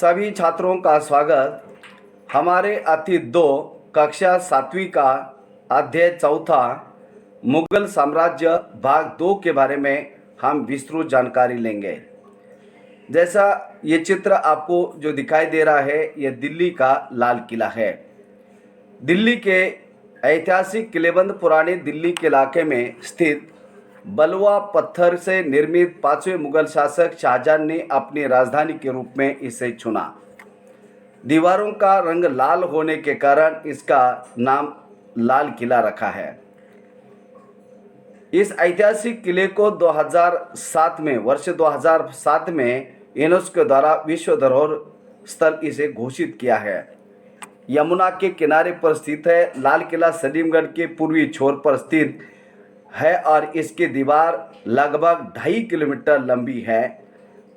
सभी छात्रों का स्वागत। हमारे अति 2 कक्षा 7वीं का अध्याय 4 मुगल साम्राज्य भाग 2 के बारे में हम विस्तृत जानकारी लेंगे। जैसा ये चित्र आपको जो दिखाई दे रहा है, ये दिल्ली का लाल किला है। दिल्ली के ऐतिहासिक किलेबंद पुराने दिल्ली के इलाके में स्थित बलुआ पत्थर से निर्मित 5वें मुगल शासक शाहजहां ने अपनी राजधानी के रूप में इसे चुना। दीवारों का रंग लाल होने के कारण इसका नाम लाल किला रखा है। इस ऐतिहासिक किले को 2007 में यूनेस्को द्वारा विश्व धरोहर स्थल इसे घोषित किया है। यमुना के किनारे पर स्थित है। लाल किला सलीमगढ़ के पूर्वी छोर पर स्थित है और इसकी दीवार लगभग 2.5 किलोमीटर लंबी है,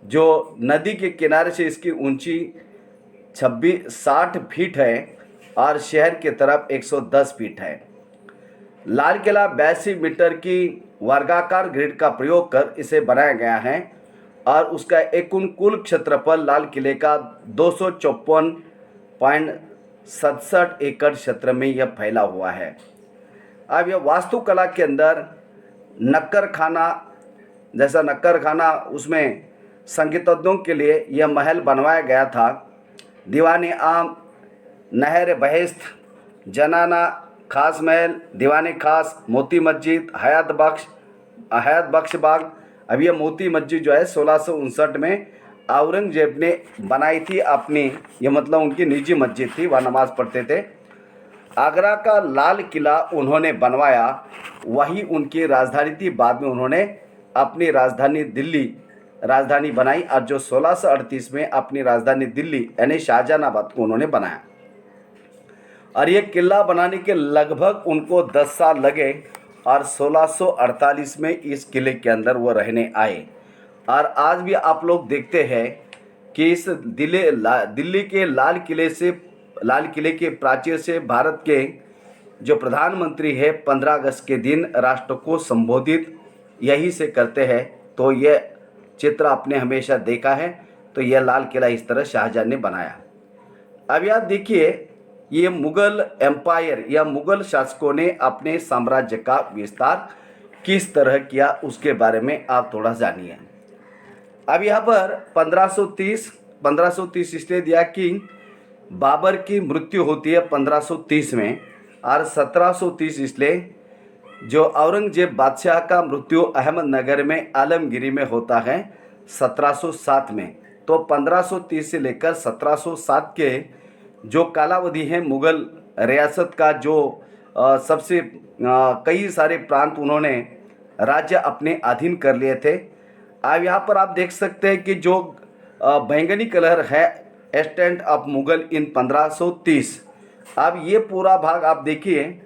जो नदी के किनारे से इसकी ऊंची 60 फीट है और शहर की तरफ 110 फीट है। लाल किला 82 मीटर की वर्गाकार ग्रिड का प्रयोग कर इसे बनाया गया है और उसका कुल क्षेत्रफल लाल किले का 254.67 एकड़ क्षेत्र में यह फैला हुआ है। अब यह वास्तुकला के अंदर नक्कर खाना, जैसा नक्कर खाना, उसमें संगीतज्ञों के लिए यह महल बनवाया गया था। दीवानी आम, नहर बहेश्त, जनाना खास महल, दीवानी खास, मोती मस्जिद, हयात बख्श बाग। अब यह मोती मस्जिद जो है 1659 में औरंगजेब ने बनाई थी अपनी, ये मतलब उनकी निजी मस्जिद थी, वह नमाज पढ़ते थे। आगरा का लाल किला उन्होंने बनवाया, वही उनकी राजधानी थी। बाद में उन्होंने अपनी राजधानी बनाई और जो 1638 में अपनी राजधानी दिल्ली यानी शाहजहानाबाद को उन्होंने बनाया। और ये किला बनाने के लगभग उनको 10 साल लगे और 1648 में इस किले के अंदर वो रहने आए। और आज भी आप लोग देखते हैं कि इस दिल्ली के लाल किले के प्राचीर से भारत के जो प्रधानमंत्री है 15 अगस्त के दिन राष्ट्र को संबोधित यही से करते हैं। तो यह चित्र आपने हमेशा देखा है। तो यह लाल किला इस तरह शाहजहां ने बनाया। अब याद देखिए, ये मुगल एम्पायर या मुगल शासकों ने अपने साम्राज्य का विस्तार किस तरह किया उसके बारे में आप थोड़ा जानिए। अब यहाँ पर 1530 इसलिए दिया कि बाबर की मृत्यु होती है 1530 में और 1730 इसलिए जो औरंगजेब बादशाह का मृत्यु अहमदनगर में आलमगिरी में होता है 1707 में। तो 1530 से लेकर 1707 के जो कालावधि है मुगल रियासत का, जो सबसे कई सारे प्रांत उन्होंने राज्य अपने अधीन कर लिए थे। अब यहाँ पर आप देख सकते हैं कि जो बैंगनी कलर है एक्सटेंट ऑफ मुगल इन 1530। अब ये पूरा भाग आप देखिए,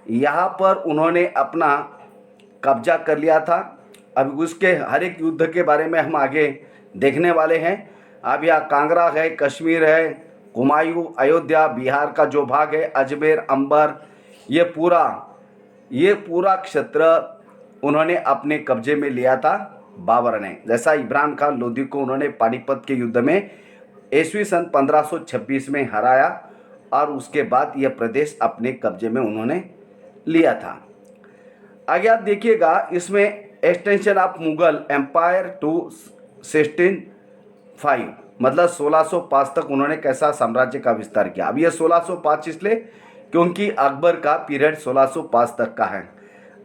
यहाँ पर उन्होंने अपना कब्जा कर लिया था। अब उसके हर एक युद्ध के बारे में हम आगे देखने वाले हैं। अब यहाँ कांगड़ा है, कश्मीर है, कुमायूं, अयोध्या, बिहार का जो भाग है, अजमेर, अंबर, ये पूरा क्षेत्र उन्होंने अपने कब्जे में लिया था बाबर ने। जैसा इब्राहिम खान लोदी को उन्होंने पानीपत के युद्ध में ईस्वी सन 1526 में हराया और उसके बाद यह प्रदेश अपने कब्जे में उन्होंने लिया था। आगे आप देखिएगा, इसमें extension of Mughal empire to 1605 मतलब 1605 तक उन्होंने कैसा साम्राज्य का विस्तार किया। अब यह 1605 इसलिए क्योंकि अकबर का पीरियड 1605 तक का है।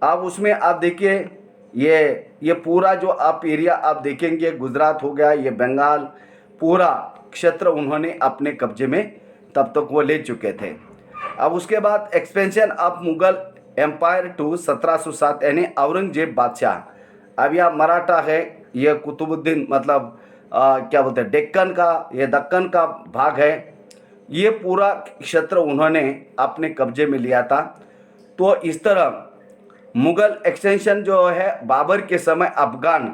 अब उसमें आप देखिए, ये पूरा जो आप एरिया आप देखेंगे, गुजरात हो गया, ये बंगाल, पूरा क्षेत्र उन्होंने अपने कब्जे में तब तक वो ले चुके थे। अब उसके बाद expansion of Mughal empire to 1707 यानी औरंगजेब बादशाह। अब यह मराठा है, यह कुतुबुद्दीन मतलब क्या बोलते हैं, दक्कन का भाग है। ये पूरा क्षेत्र उन्होंने अपने कब्जे में लिया था। तो इस तरह मुगल एक्सटेंशन जो है बाबर के समय अफगान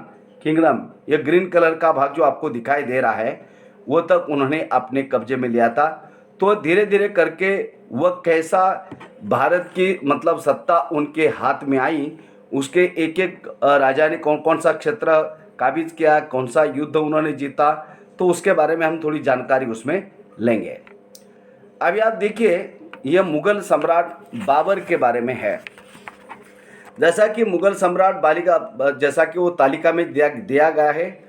किंगडम, ये ग्रीन कलर का भाग जो आपको दिखाई दे रहा है, वो तक उन्होंने अपने कब्जे में लिया था। तो धीरे धीरे करके वह कैसा भारत की मतलब सत्ता उनके हाथ में आई, उसके एक एक राजा ने कौन कौन सा क्षेत्र काबिज किया, कौन सा युद्ध उन्होंने जीता, तो उसके बारे में हम थोड़ी जानकारी उसमें लेंगे। अभी आप देखिए, यह मुगल सम्राट बाबर के बारे में है। जैसा कि मुगल सम्राट बालिका, जैसा कि वो तालिका में दिया गया है,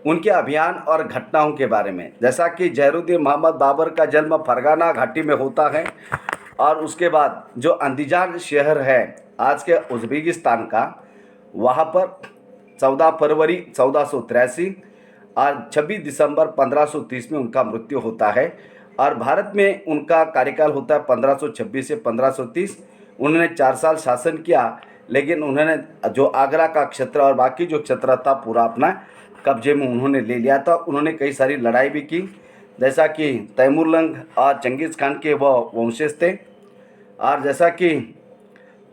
उनके अभियान और घटनाओं के बारे में। जैसा कि जहरुद्दीन मोहम्मद बाबर का जन्म फरगाना घाटी में होता है, और उसके बाद जो अंदीजान शहर है आज के उज़्बेकिस्तान का, वहाँ पर 14 फरवरी 1483 और 26 दिसंबर 1530 में उनका मृत्यु होता है। और भारत में उनका कार्यकाल होता है 1526 से 1530। उन्होंने 4 साल शासन किया, लेकिन उन्होंने जो आगरा का क्षेत्र और बाकी जो क्षेत्र था पूरा अपना कब्जे में उन्होंने ले लिया था। उन्होंने कई सारी लड़ाई भी की, जैसा कि तैमूरलंग और चंगेज़ खान के वह वंशज थे। और जैसा कि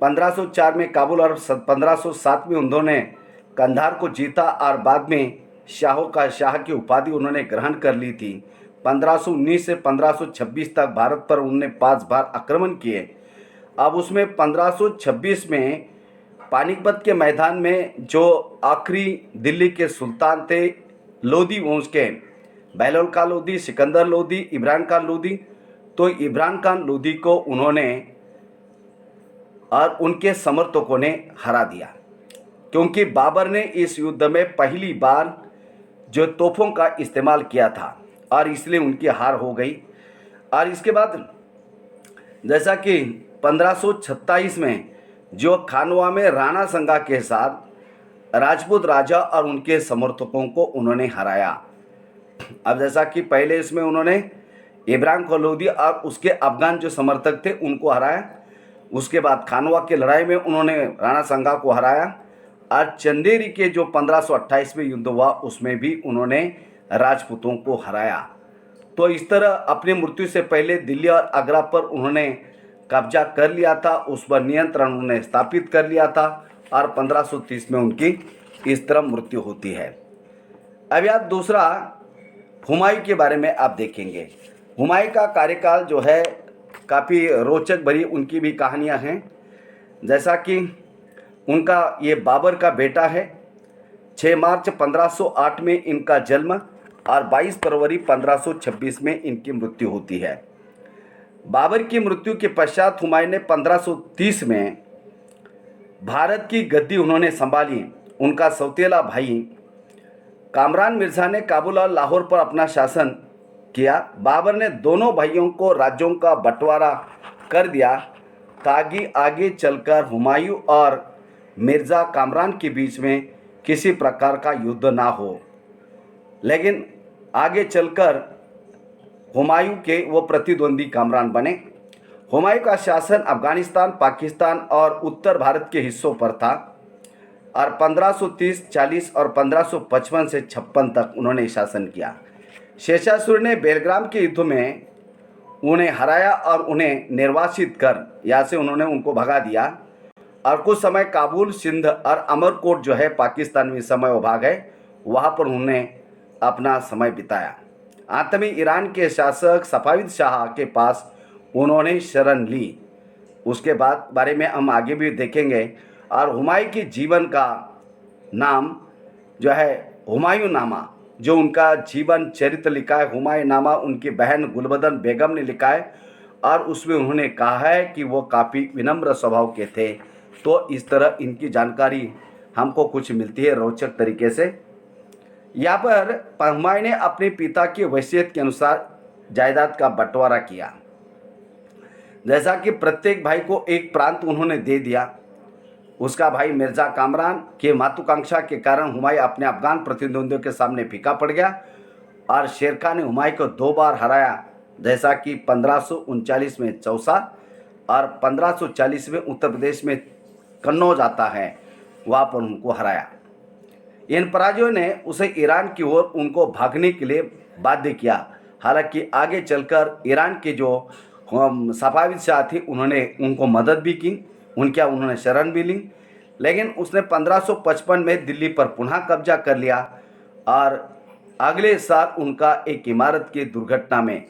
1504 में काबुल और 1507 में उन्होंने कंधार को जीता, और बाद में शाहों का शाह की उपाधि उन्होंने ग्रहण कर ली थी। 1519 से 1526 तक भारत पर उन्होंने 5 बार आक्रमण किए। अब उसमें 1526 में पानीपत के मैदान में जो आखिरी दिल्ली के सुल्तान थे, लोधी वंश के, बहलोल खान लोधी, सिकंदर लोधी, इमरान खान लोधी, तो इमरान खान लोधी को उन्होंने और उनके समर्थकों ने हरा दिया, क्योंकि बाबर ने इस युद्ध में पहली बार जो तोपों का इस्तेमाल किया था, और इसलिए उनकी हार हो गई। और इसके बाद जैसा कि 1527 में जो खानवा में राणा संगा के साथ राजपूत राजा और उनके समर्थकों को उन्होंने हराया। अब जैसा कि पहले इसमें उन्होंने इब्राहिम खान लोधी और उसके अफगान जो समर्थक थे उनको हराया। उसके बाद खानवा की लड़ाई में उन्होंने राणा संगा को हराया, और चंदेरी के जो 1528 में युद्ध हुआ उसमें भी उन्होंने राजपूतों को हराया। तो इस तरह अपनी मृत्यु से पहले दिल्ली और आगरा पर उन्होंने कब्जा कर लिया था, उस पर नियंत्रण उन्होंने स्थापित कर लिया था, और 1530 में उनकी इस तरह मृत्यु होती है। अभी आप दूसरा हुमायूं के बारे में आप देखेंगे। हुमायूं का कार्यकाल जो है काफ़ी रोचक भरी उनकी भी कहानियां हैं। जैसा कि उनका ये बाबर का बेटा है। 6 मार्च 1508 में इनका जन्म और 22 फरवरी 1526 में इनकी मृत्यु होती है। बाबर की मृत्यु के पश्चात हुमायूं ने 1530 में भारत की गद्दी उन्होंने संभाली। उनका सौतेला भाई कामरान मिर्ज़ा ने काबुल और लाहौर पर अपना शासन किया। बाबर ने दोनों भाइयों को राज्यों का बंटवारा कर दिया, ताकि आगे चलकर हुमायूं और मिर्ज़ा कामरान के बीच में किसी प्रकार का युद्ध ना हो। लेकिन आगे चलकर हुमायूं के वो प्रतिद्वंदी कामरान बने। हुमायूं का शासन अफ़गानिस्तान, पाकिस्तान और उत्तर भारत के हिस्सों पर था, और 1530, 40 और 1555 से 56 तक उन्होंने शासन किया। शेषासुर ने बेलग्राम के युद्ध में उन्हें हराया और उन्हें निर्वासित कर यहाँ से उन्होंने उनको भगा दिया, और कुछ समय काबुल, सिंध और अमरकोट जो है पाकिस्तान में समय वो भाग है, वहाँ पर उन्होंने अपना समय बिताया। अंत में ईरान के शासक सफाविद शाह के पास उन्होंने शरण ली। उसके बाद बारे में हम आगे भी देखेंगे। और हुमायूं के जीवन का नाम जो है हुमायूं नामा, जो उनका जीवन चरित्र लिखा है, हुमायूं नामा उनकी बहन गुलबदन बेगम ने लिखा है, और उसमें उन्होंने कहा है कि वो काफ़ी विनम्र स्वभाव के थे। तो इस तरह इनकी जानकारी हमको कुछ मिलती है रोचक तरीके से। यहाँ पर हुमायूं ने अपने पिता की वसीयत के अनुसार जायदाद का बंटवारा किया। जैसा कि प्रत्येक भाई को एक प्रांत उन्होंने दे दिया। उसका भाई मिर्ज़ा कामरान की महत्वाकांक्षा के कारण हुमायूं अपने अफगान प्रतिद्वंदियों के सामने फीका पड़ गया, और शेर खान ने हुमायूं को 2 बार हराया। जैसा कि 1539 में चौसा और 1540 में उत्तर प्रदेश में कन्नौज आता है, वहाँ पर उनको हराया। इन पराजयों ने उसे ईरान की ओर उनको भागने के लिए बाध्य किया। हालांकि आगे चलकर ईरान के जो सफाविद शाह थी उन्होंने उनको मदद भी की, उन्होंने शरण भी ली। लेकिन उसने 1555 में दिल्ली पर पुनः कब्जा कर लिया, और अगले साल उनका एक इमारत की दुर्घटना में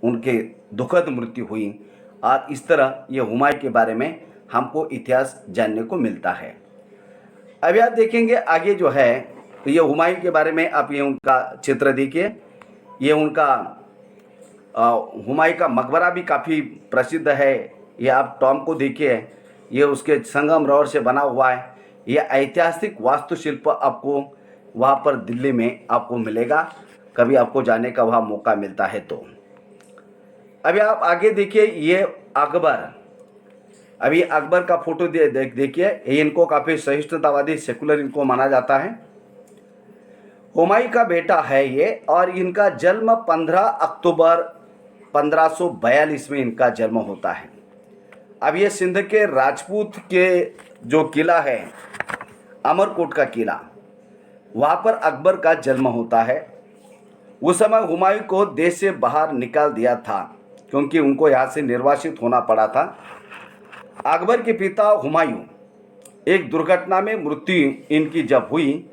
उनके दुखद मृत्यु हुई। और इस तरह ये हुमायूं के बारे में हमको इतिहास जानने को मिलता है। अभी आप देखेंगे आगे जो है तो ये हुमायूं के बारे में आप ये उनका चित्र देखिए। ये उनका हुमायूं का मकबरा भी काफ़ी प्रसिद्ध है। ये आप टॉम को देखिए, ये उसके संगमरमर से बना हुआ है। ये ऐतिहासिक वास्तुशिल्प आपको वहाँ पर दिल्ली में आपको मिलेगा, कभी आपको जाने का वहाँ मौका मिलता है तो। अभी आप आगे देखिए, ये अकबर। अभी अकबर का फोटो देखिए, इनको काफ़ी सहिष्णुतावादी सेकुलर इनको माना जाता है। हुमायूं का बेटा है ये, और इनका जन्म 15 अक्टूबर 1542 में इनका जन्म होता है। अब ये सिंध के राजपूत के जो किला है, अमरकोट का किला, वहाँ पर अकबर का जन्म होता है। उस समय हुमायूं को देश से बाहर निकाल दिया था, क्योंकि उनको यहाँ से निर्वासित होना पड़ा था। अकबर के पिता हुमायूं एक दुर्घटना में मृत्यु इनकी जब हुई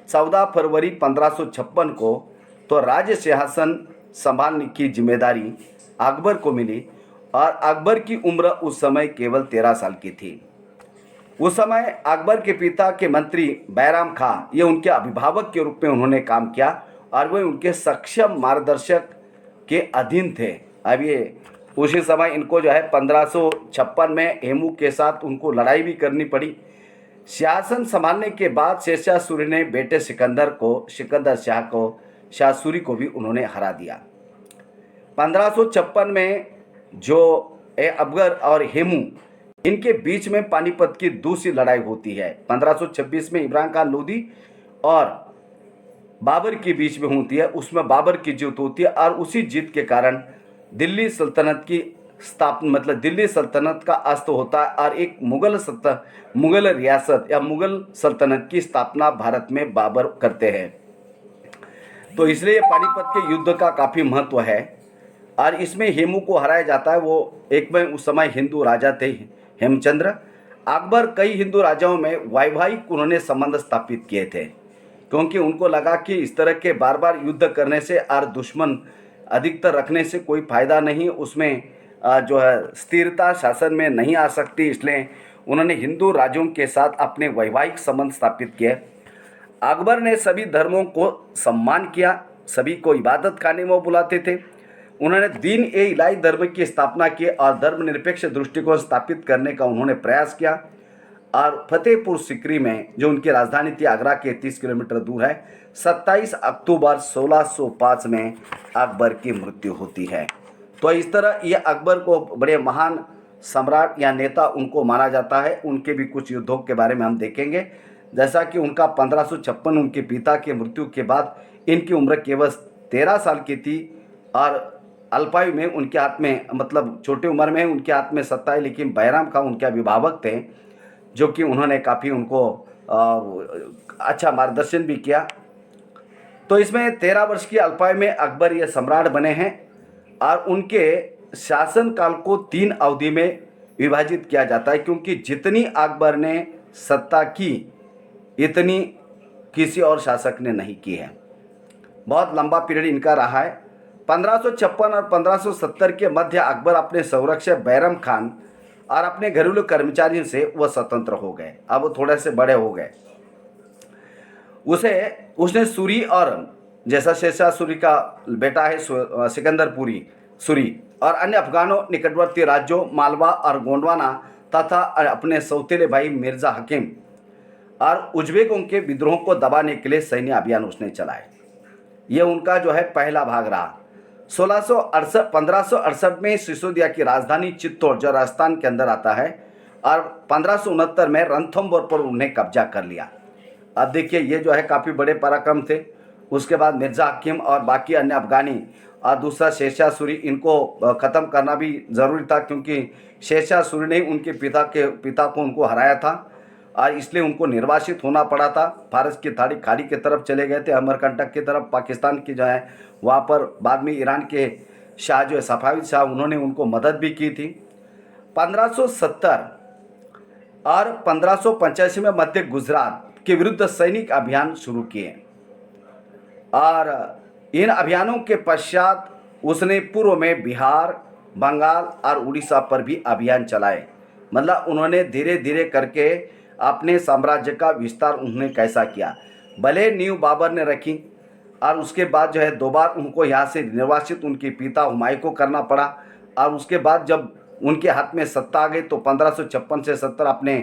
14 फरवरी 1556 को, तो राज्य सिंहासन संभालने की जिम्मेदारी अकबर को मिली, और अकबर की उम्र उस समय केवल 13 साल की थी। उस समय अकबर के पिता के मंत्री बैराम खां, ये उनके अभिभावक के रूप में उन्होंने काम किया, और वे उनके सक्षम मार्गदर्शक के अधीन थे। अब ये उसी समय इनको जो है 1556 में हेमू के साथ उनको लड़ाई भी करनी पड़ी। सिंहासन संभालने के बाद शेरशाह सूरी ने बेटे सिकंदर शाह सूरी को भी उन्होंने हरा दिया। 1556 में जो अकबर और हेमू इनके बीच में पानीपत की दूसरी लड़ाई होती है। 1526 में इब्राहिम खान लोदी और बाबर के बीच में होती है, उसमें बाबर की जीत होती है, और उसी जीत के कारण दिल्ली सल्तनत की स्थापना, मतलब दिल्ली सल्तनत का अस्त होता है, और एक मुगल रियासत या मुगल सल्तनत की स्थापना भारत में बाबर करते हैं। तो इसलिए पानीपत के युद्ध का काफ़ी महत्व है, और इसमें हेमू को हराया जाता है। वो एक में उस समय हिंदू राजा थे, हेमचंद्र। अकबर कई हिंदू राजाओं में वैवाहिक उन्होंने संबंध स्थापित किए थे, क्योंकि उनको लगा कि इस तरह के बार बार युद्ध करने से और दुश्मन अधिकतर रखने से कोई फायदा नहीं, उसमें जो है स्थिरता शासन में नहीं आ सकती। इसलिए उन्होंने हिंदू राज्यों के साथ अपने वैवाहिक संबंध स्थापित किए। अकबर ने सभी धर्मों को सम्मान किया, सभी को इबादत खाने में बुलाते थे। उन्होंने दीन ए इलाही धर्म की स्थापना की, और धर्मनिरपेक्ष दृष्टिकोण स्थापित करने का उन्होंने प्रयास किया। और फतेहपुर सिकरी में, जो उनकी राजधानी थी आगरा के 30 किलोमीटर दूर है, 27 अक्टूबर 1605 में अकबर की मृत्यु होती है। तो इस तरह ये अकबर को बड़े महान सम्राट या नेता उनको माना जाता है। उनके भी कुछ युद्धों के बारे में हम देखेंगे, जैसा कि उनका 1556 उनके पिता की मृत्यु के बाद इनकी उम्र केवल 13 साल की थी, और अल्पायु में उनके हाथ में, मतलब छोटी उम्र में उनके हाथ में सत्ता है। लेकिन बैराम खां उनके अभिभावक थे, जो कि उन्होंने काफ़ी उनको अच्छा मार्गदर्शन भी किया। तो इसमें 13 वर्ष की अल्पायु में अकबर ये सम्राट बने हैं, और उनके शासनकाल को 3 अवधि में विभाजित किया जाता है, क्योंकि जितनी अकबर ने सत्ता की इतनी किसी और शासक ने नहीं की है। बहुत लंबा पीरियड इनका रहा है। 1556 और 1570 के मध्य अकबर अपने संरक्षक बैरम खान और अपने घरेलू कर्मचारियों से वह स्वतंत्र हो गए। अब वो थोड़े से बड़े हो गए। उसने सूरी, और जैसा शेरशाह सूरी का बेटा है सिकंदरपुरी सूरी, और अन्य अफगानों निकटवर्ती राज्यों मालवा और गोंडवाना तथा अपने सौतेले भाई मिर्जा हकीम और उज्बेकों के विद्रोह को दबाने के लिए सैन्य अभियान उसने चलाए। यह उनका जो है पहला भाग रहा। 1568 में सिसोदिया की राजधानी चित्तौड़, जो राजस्थान के अंदर आता है, और 1569 में रणथंभौर पर उन्हें कब्जा कर लिया। अब देखिए, ये जो है काफ़ी बड़े पराक्रम थे। उसके बाद मिर्जा हकीम और बाकी अन्य अफगानी और दूसरा शेरशाह सूरी, इनको ख़त्म करना भी ज़रूरी था, क्योंकि शेरशाह सूरी ने उनके पिता को उनको हराया था, और इसलिए उनको निर्वासित होना पड़ा था। फारस की खाड़ी की तरफ चले गए थे, अमरकंटक की तरफ, पाकिस्तान की जो है वहाँ पर। बाद में ईरान के शाह जो है सफाविद शाह, उन्होंने उनको मदद भी की थी। 1570 और 1585 में मध्य गुजरात के विरुद्ध सैनिक अभियान शुरू किए, और इन अभियानों के पश्चात उसने पूर्व में बिहार, बंगाल और उड़ीसा पर भी अभियान चलाए। मतलब उन्होंने धीरे धीरे करके अपने साम्राज्य का विस्तार उन्होंने कैसा किया। भले नींव बाबर ने रखी और उसके बाद जो है 2 बार उनको यहाँ से निर्वासित उनके पिता हुमायूं को करना पड़ा। और उसके बाद जब उनके हाथ में सत्ता आ गई तो 1556 से 70 अपने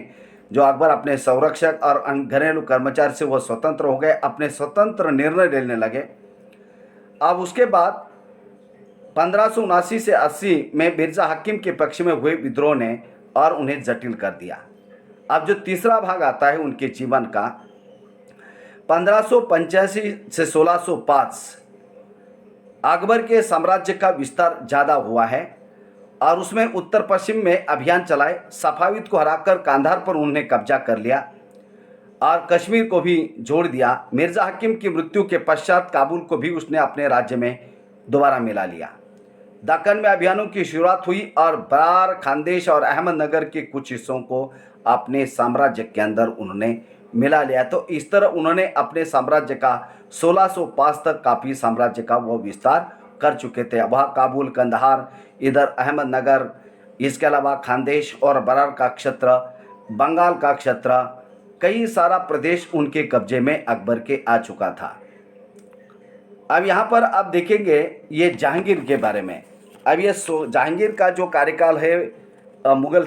जो अकबर अपने संरक्षक और घरेलू कर्मचारी से वो स्वतंत्र हो गए, अपने स्वतंत्र निर्णय लेने लगे। अब उसके बाद 1579 से 80 में मिर्ज़ा हकीम के पक्ष में हुए विद्रोह ने और उन्हें जटिल कर दिया। अब जो तीसरा भाग आता है उनके जीवन का, 1585 से 1605 अकबर के साम्राज्य का विस्तार ज़्यादा हुआ है और उसमें उत्तर पश्चिम में अभियान चलाए। सफाविद को हराकर कांधार पर उन्होंने कब्जा कर लिया और कश्मीर को भी जोड़ दिया। मिर्ज़ा हकीम की मृत्यु के पश्चात काबुल को भी उसने अपने राज्य में दोबारा मिला लिया। दक्कन में अभियानों की शुरुआत हुई और बरार, खानदेश और अहमदनगर के कुछ हिस्सों को अपने साम्राज्य के अंदर उन्होंने मिला लिया। तो इस तरह उन्होंने अपने साम्राज्य का 1605 तक काफ़ी साम्राज्य का वो विस्तार कर चुके थे। वहाँ काबुल, कंदहार, इधर अहमदनगर, इसके अलावा खानदेश और बरार का क्षेत्र, बंगाल का क्षेत्र, कई सारा प्रदेश उनके कब्जे में अकबर के आ चुका था। अब यहाँ पर आप देखेंगे ये जहांगीर के बारे में। अब ये जहांगीर का जो कार्यकाल है मुगल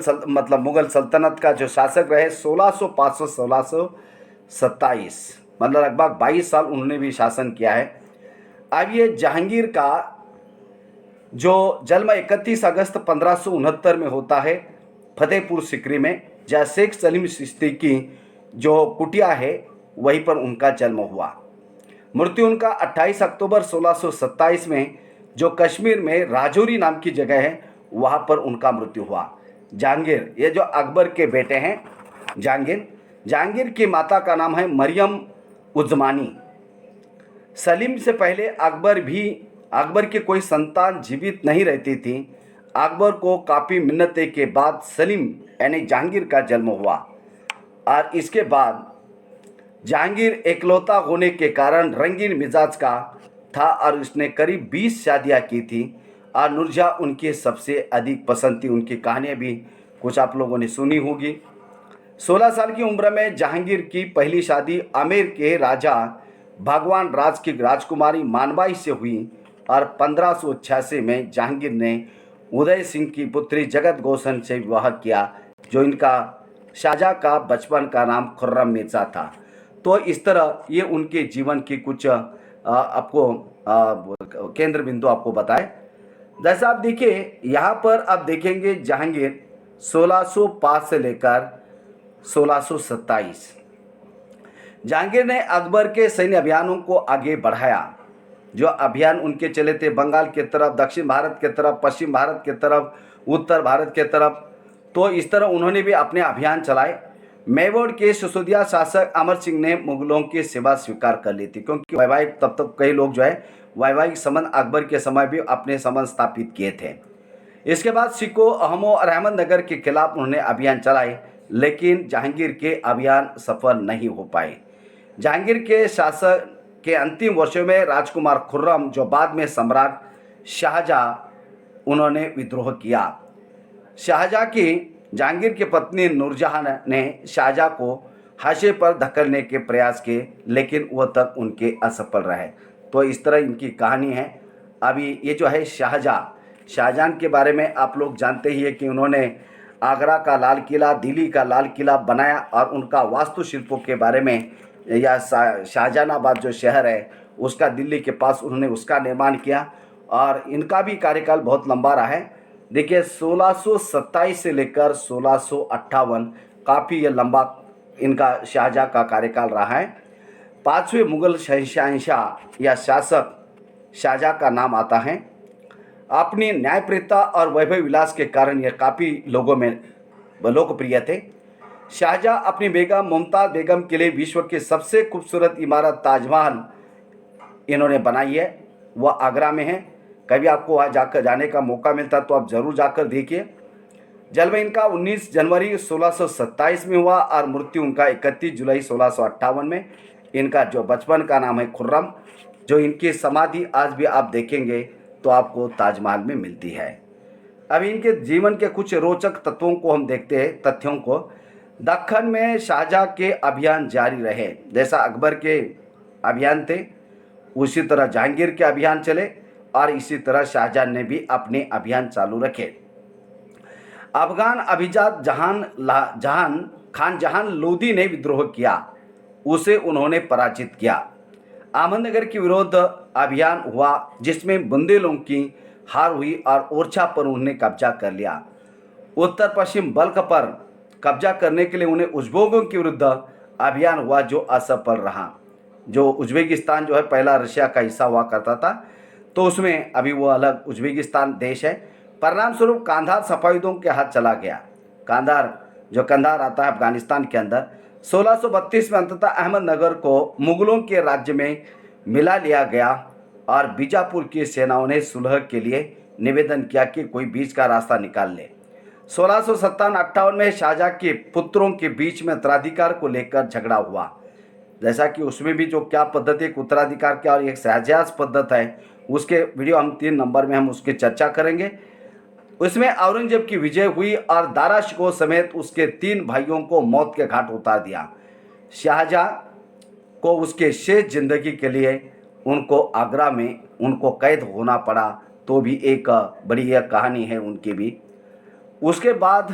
सल्तनत का जो शासक रहे 1605 से 1627, मतलब लगभग 22 साल उन्होंने भी शासन किया है। अब ये जहांगीर का जो जन्म 31 अगस्त 1569 में होता है फतेहपुर सिकरी में, जहाँ शेख सलीम चिश्ती की जो कुटिया है वहीं पर उनका जन्म हुआ। मृत्यु उनका 28 अक्टूबर 1627 में जो कश्मीर में राजौरी नाम की जगह है वहाँ पर उनका मृत्यु हुआ। जहांगीर, ये जो अकबर के बेटे हैं जहांगीर की माता का नाम है मरियम उज़्मानी। सलीम से पहले अकबर की कोई संतान जीवित नहीं रहती थी। अकबर को काफ़ी मिन्नतें के बाद सलीम यानी जहांगीर का जन्म हुआ और इसके बाद जहांगीर एकलौता होने के कारण रंगीन मिजाज का था और उसने करीब 20 शादियां की थी और नूरजहाँ उनकी सबसे अधिक पसंद थी। उनकी कहानियाँ भी कुछ आप लोगों ने सुनी होगी। 16 साल की उम्र में जहांगीर की पहली शादी आमेर के राजा भगवान राज की राजकुमारी मानबाई से हुई और 1586 में जहांगीर ने उदय सिंह की पुत्री जगत गोसन से विवाह किया, जो इनका शाहजहाँ का बचपन का नाम खुर्रम मिर्ज़ा था। तो इस तरह ये उनके जीवन की कुछ आपको केंद्र बिंदु आपको बताए। जैसा आप देखिए यहाँ पर आप देखेंगे जहांगीर 1605 से लेकर 1627 जहांगीर ने अकबर के सैन्य अभियानों को आगे बढ़ाया। जो अभियान उनके चले थे बंगाल के तरफ, दक्षिण भारत के तरफ, पश्चिम भारत के तरफ, उत्तर भारत के तरफ, तो इस तरह उन्होंने भी अपने अभियान चलाए। मेवाड़ के सिसोदिया शासक अमर सिंह ने मुगलों की सेवा स्वीकार कर ली थी, क्योंकि वैवाहिक तब तक कई लोग जो है वैवाहिक संबंध अकबर के समय भी अपने संबंध स्थापित किए थे। इसके बाद सिखों, अहमों और अहमदनगर के खिलाफ उन्होंने अभियान चलाए, लेकिन जहांगीर के अभियान सफल नहीं हो पाए। जहांगीर के शासन के अंतिम वर्षों में राजकुमार खुर्रम, जो बाद में सम्राट शाहजहाँ, उन्होंने विद्रोह किया। शाहजहाँ की जहांगीर की पत्नी नूरजहाँ ने शाहजहाँ को हाशिए पर धकेलने के प्रयास किए, लेकिन वह तक उनके असफल रहे। तो इस तरह इनकी कहानी है। अभी ये जो है शाहजहाँ के बारे में आप लोग जानते ही है कि उन्होंने आगरा का लाल किला, दिल्ली का लाल किला बनाया और उनका वास्तुशिल्पों के बारे में, या शाहजहानाबाद जो शहर है उसका दिल्ली के पास उन्होंने उसका निर्माण किया और इनका भी कार्यकाल बहुत लंबा रहा है। देखिए 1627 से लेकर 1658 काफ़ी ये लंबा इनका शाहजहाँ का कार्यकाल रहा है। 5वें मुगल शहंशाह या शासक शाहजहाँ का नाम आता है। अपनी न्यायप्रियता और वैभव विलास के कारण ये काफ़ी लोगों में लोकप्रिय थे। शाहजहाँ अपनी बेगम मुमताज़ बेगम के लिए विश्व की सबसे खूबसूरत इमारत ताजमहल इन्होंने बनाई है, वह आगरा में है। कभी आपको वहाँ जाकर जाने का मौका मिलता तो आप ज़रूर जाकर देखिए। जन्म इनका 19 जनवरी 1627 में हुआ और मृत्यु उनका 31 जुलाई 1658 में। इनका जो बचपन का नाम है खुर्रम, जो इनकी समाधि आज भी आप देखेंगे तो आपको ताजमहल में मिलती है। अब इनके जीवन के कुछ रोचक तत्वों को हम देखते हैं, तथ्यों को। दक्कन में शाहजहाँ के अभियान जारी रहे। जैसा अकबर के अभियान थे, उसी तरह जहांगीर के अभियान चले और इसी तरह शाहजहां ने भी अपने अभियान चालू रखे। अफगान अभिजात जहान लोदी ने विद्रोह किया, उसे उन्होंने पराजित किया। अहमदनगर के विरोध अभियान हुआ जिसमें बुंदेलों की हार हुई और ओरछा पर उन्होंने कब्जा कर लिया। उत्तर पश्चिम बल्ख पर कब्जा करने के लिए उन्हें उज्बेकों के विरुद्ध अभियान हुआ जो असफल रहा। जो उज्बेकिस्तान जो है पहला रशिया का हिस्सा हुआ करता था, तो उसमें अभी वो अलग उज्बेकिस्तान देश है। परिणाम स्वरूप कांधार सफाविदों के हाथ चला गया। कंधार आता है अफगानिस्तान के अंदर। 1632 में अंततः अहमदनगर को मुगलों के राज्य में मिला लिया गया और बीजापुर की सेनाओं ने सुलह के लिए निवेदन किया कि कोई बीच का रास्ता निकाल ले। 1657-58 में शाहजहां के पुत्रों के बीच में उत्तराधिकार को लेकर झगड़ा हुआ। जैसा कि उसमें भी जो क्या पद्धति, एक उत्तराधिकार क्या और एक सहजाज पद्धत है, उसके वीडियो हम 3 नंबर में हम उसकी चर्चा करेंगे। उसमें औरंगजेब की विजय हुई और दारा शिकोह समेत उसके 3 भाइयों को मौत के घाट उतार दिया। शाहजहां को उसके शेष जिंदगी के लिए उनको आगरा में उनको कैद होना पड़ा, तो भी एक बड़ी यह कहानी है उनकी भी। उसके बाद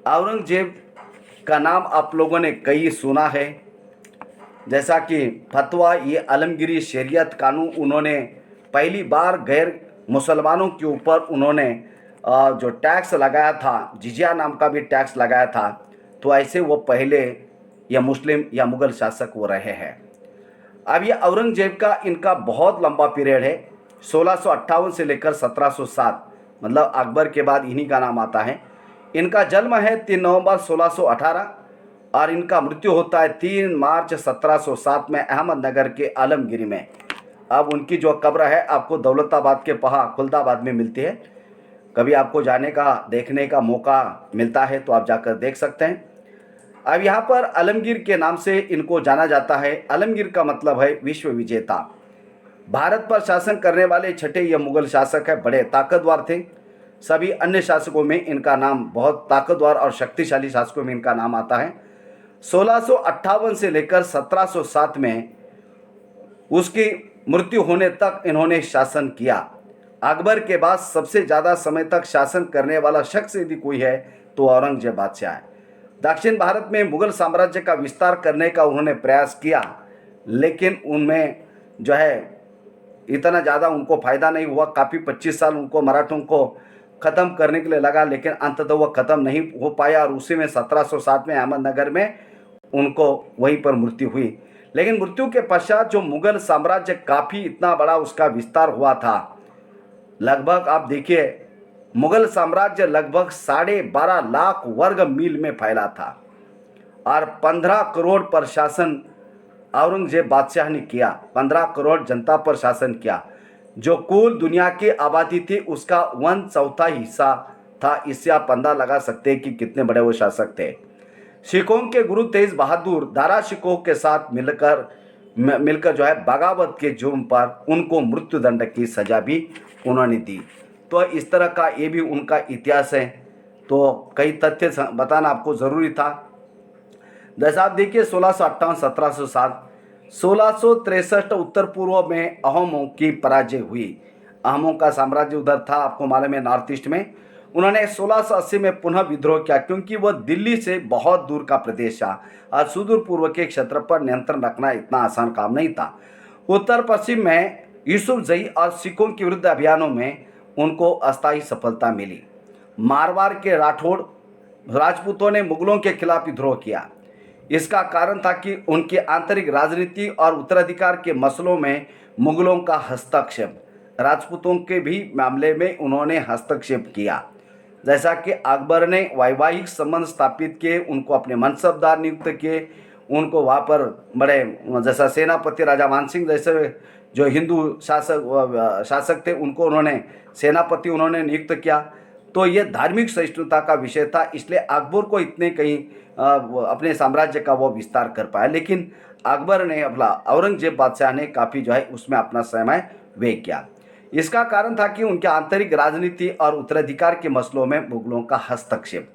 औरंगजेब का नाम आप लोगों ने कई सुना है, जैसा कि फतवा ये आलमगीरी शरीयत कानून उन्होंने पहली बार गैर मुसलमानों के ऊपर उन्होंने जो टैक्स लगाया था, जिजिया नाम का भी टैक्स लगाया था, तो ऐसे वो पहले या मुस्लिम या मुग़ल शासक वो रहे हैं। अब ये औरंगजेब का इनका बहुत लंबा पीरियड है, 1658 से लेकर 1707, मतलब अकबर के बाद इन्हीं का नाम आता है। इनका जन्म है 3 नवंबर 1618 और इनका मृत्यु होता है 3 मार्च 1707 में अहमदनगर के आलमगिरी में। अब उनकी जो कब्र है आपको दौलताबाद के पहा खुलदाबाद में मिलती है। कभी आपको जाने का देखने का मौका मिलता है तो आप जाकर देख सकते हैं। अब यहाँ पर आलमगीर के नाम से इनको जाना जाता है। आलमगीर का मतलब है विश्व विजेता। भारत पर शासन करने वाले छठे ये मुगल शासक है, बड़े ताकतवर थे। सभी अन्य शासकों में इनका नाम, बहुत ताकतवर और शक्तिशाली शासकों में इनका नाम आता है। 1658 से लेकर 1707 में उसकी मृत्यु होने तक इन्होंने शासन किया। अकबर के बाद सबसे ज़्यादा समय तक शासन करने वाला शख्स यदि कोई है तो औरंगजेब बादशाह है। दक्षिण भारत में मुगल साम्राज्य का विस्तार करने का उन्होंने प्रयास किया, लेकिन उनमें जो है इतना ज़्यादा उनको फ़ायदा नहीं हुआ। काफ़ी 25 साल उनको मराठों को ख़त्म करने के लिए लगा, लेकिन अंततः वह ख़त्म नहीं हो पाया और उसी में 1707 में अहमदनगर में उनको वहीं पर मृत्यु हुई। लेकिन मृत्यु के पश्चात जो मुगल साम्राज्य काफ़ी इतना बड़ा उसका विस्तार हुआ था, लगभग आप देखिए मुगल साम्राज्य लगभग 12.5 लाख वर्ग मील में फैला था और 15 करोड़ पर शासन औरंगजेब बादशाह ने किया। 15 करोड़ जनता पर शासन किया, जो कुल दुनिया की आबादी थी उसका 1/4 हिस्सा था। इससे आप अंदाजा लगा सकते हैं कि कितने बड़े वो शासक थे। सिखों के गुरु तेज बहादुर दारा शिकोह के साथ मिलकर जो है बगावत के जुर्म पर उनको मृत्युदंड की सजा भी उन्होंने दी। तो इस तरह का ये भी उनका इतिहास है, तो कई तथ्य बताना आपको ज़रूरी था। जैसा आप देखिए 1658 1707, 1663 उत्तर पूर्व में अहोमों की पराजय हुई। अहोमों का साम्राज्य उधर था, आपको मालूम है, नॉर्थ ईस्ट में। उन्होंने 1680 में पुनः विद्रोह किया, क्योंकि वह दिल्ली से बहुत दूर का प्रदेश था और सुदूर पूर्व के क्षेत्र पर नियंत्रण रखना इतना आसान काम नहीं था। उत्तर पश्चिम में यूसुफ जई और सिखों के विरुद्ध अभियानों में उनको अस्थायी सफलता मिली। मारवाड़ के राठौड़ राजपूतों ने मुगलों के खिलाफ विद्रोह किया। इसका कारण था कि उनके आंतरिक राजनीति और उत्तराधिकार के मसलों में मुगलों का हस्तक्षेप। राजपूतों के भी मामले में उन्होंने हस्तक्षेप किया। जैसा कि अकबर ने वैवाहिक संबंध स्थापित किए, उनको अपने मनसबदार नियुक्त किए, उनको वहाँ पर बड़े जैसा सेनापति राजा मानसिंह जैसे जो हिंदू शासक थे उनको उन्होंने सेनापति उन्होंने नियुक्त किया। तो ये धार्मिक सहिष्णुता का विषय था, इसलिए अकबर को इतने कहीं अपने साम्राज्य का वो विस्तार कर पाया। लेकिन अकबर ने अपना औरंगजेब बादशाह ने काफ़ी जो है उसमें अपना समय व्यय किया। इसका कारण था कि उनके आंतरिक राजनीति और उत्तराधिकार के मसलों में मुगलों का हस्तक्षेप।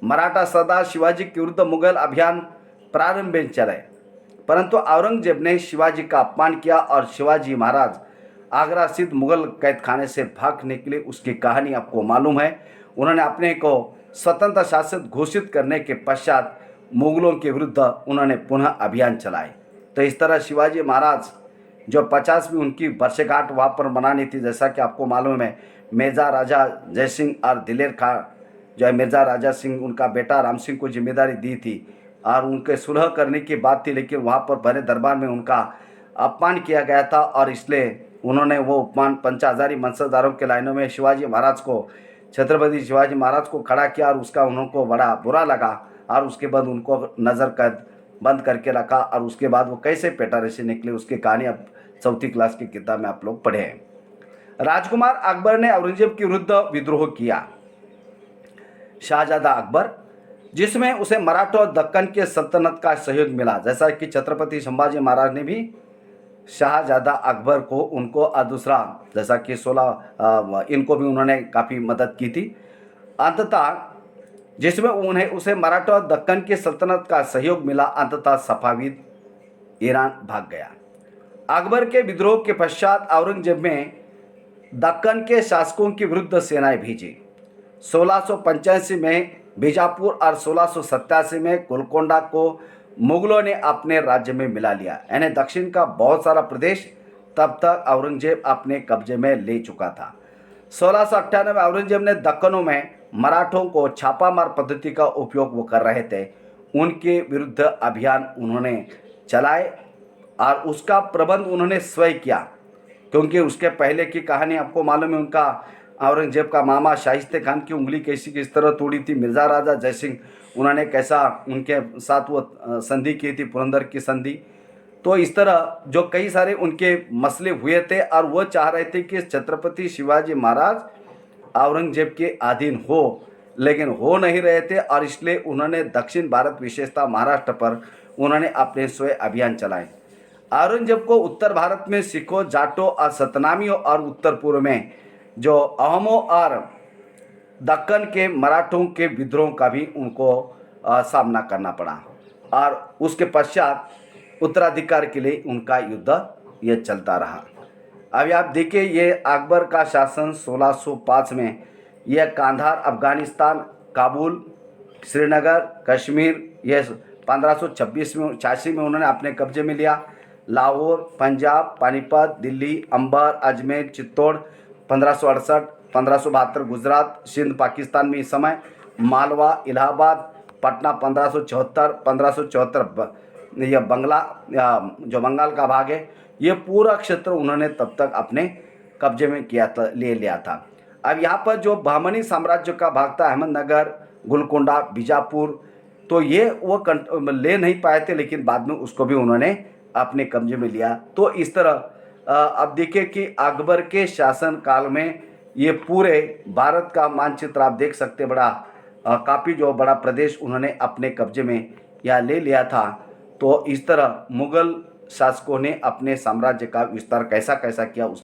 मराठा सरदार शिवाजी के विरुद्ध मुगल अभियान प्रारंभ में चले, परंतु औरंगजेब ने शिवाजी का अपमान किया और शिवाजी महाराज आगरा स्थित मुगल कैद खाने से भाग निकले। उसकी कहानी आपको मालूम है। उन्होंने अपने को स्वतंत्र शासक घोषित करने के पश्चात मुगलों के विरुद्ध उन्होंने पुनः अभियान चलाए। तो इस तरह शिवाजी महाराज जो 50वीं उनकी वर्षगांठ वहाँ पर मनानी थी, जैसा कि आपको मालूम है, मिर्जा राजा जयसिंह और दिलेर खां जो है मिर्जा राजा सिंह उनका बेटा राम सिंह को जिम्मेदारी दी थी और उनके सुलह करने की बात थी, लेकिन वहाँ पर भरे दरबार में उनका अपमान किया गया था और इसलिए उन्होंने वो अपमान पंचाधारी मनसबदारों के लाइनों में शिवाजी महाराज को, छत्रपति शिवाजी महाराज को खड़ा किया और उसका उनको बड़ा बुरा लगा और उसके बाद उनको नज़र कैद बंद करके रखा और उसके बाद वो कैसे पेटारे से निकले उसकी कहानी अब 4th क्लास की किताब में आप लोग पढ़े हैं। राजकुमार अकबर ने औरंगजेब के विरुद्ध विद्रोह किया। शाहजादा अकबर, जिसमें उसे मराठा और दक्कन के सल्तनत का सहयोग मिला, जैसा कि छत्रपति संभाजी महाराज ने भी शाहजादा अकबर को उनको और दूसरा जैसा कि 16 इनको भी उन्होंने काफ़ी मदद की थी। अंततः जिसमें उन्हें उसे मराठा और दक्कन की सल्तनत का सहयोग मिला, अंततः सफाविद ईरान भाग गया। अकबर के विद्रोह के पश्चात औरंगजेब ने दक्कन के शासकों के विरुद्ध सेनाएं भेजी। 1685 में बीजापुर और 1687 में गोलकोंडा को मुगलों ने अपने राज्य में मिला लिया। यानी दक्षिण का बहुत सारा प्रदेश तब तक औरंगजेब अपने कब्जे में ले चुका था। 1698 में औरंगजेब ने दक्कनों में मराठों को छापामार पद्धति का उपयोग वो कर रहे थे, उनके विरुद्ध अभियान उन्होंने चलाए और उसका प्रबंध उन्होंने स्वयं किया, क्योंकि उसके पहले की कहानी आपको मालूम है। उनका औरंगजेब का मामा शाइस्ते खान की उंगली कैसी किस तरह तोड़ी थी, मिर्जा राजा जयसिंह उन्होंने कैसा उनके साथ वो संधि की थी, पुरंदर की संधि। तो इस तरह जो कई सारे उनके मसले हुए थे और वो चाह रहे थे कि छत्रपति शिवाजी महाराज औरंगजेब के अधीन हो, लेकिन हो नहीं रहे थे और इसलिए उन्होंने दक्षिण भारत विशेषता महाराष्ट्र पर उन्होंने अपने स्वयं अभियान चलाए। औरंगजेब को उत्तर भारत में सिखों, जाटों और सतनामियों और उत्तर पूर्व में जो अहमों और दक्कन के मराठों के विद्रोह का भी उनको सामना करना पड़ा और उसके पश्चात उत्तराधिकार के लिए उनका युद्ध ये चलता रहा। अभी आप देखिए, ये अकबर का शासन 1605 में यह कांधार, अफगानिस्तान, काबुल, श्रीनगर, कश्मीर ये 1526 में 86 में उन्होंने अपने कब्जे में लिया। लाहौर, पंजाब, पानीपत, दिल्ली, अंबर, अजमेर, चित्तौड़ 1568, 1572 गुजरात, सिंध पाकिस्तान में इस समय, मालवा, इलाहाबाद, पटना 1574, 1574 यह बंगला जो बंगाल का भाग है, ये पूरा क्षेत्र उन्होंने तब तक अपने कब्जे में किया था, ले लिया था। अब यहाँ पर जो बहमनी साम्राज्य का भाग था, अहमदनगर, गोलकोंडा, बीजापुर, तो ये वो ले नहीं पाए थे, लेकिन बाद में उसको भी उन्होंने अपने कब्जे में लिया। तो इस तरह अब देखिए कि अकबर के शासन काल में ये पूरे भारत का मानचित्र आप देख सकते, बड़ा काफ़ी जो बड़ा प्रदेश उन्होंने अपने कब्जे में यहाँ ले लिया था। तो इस तरह मुगल शासकों ने अपने साम्राज्य का विस्तार कैसा कैसा किया उस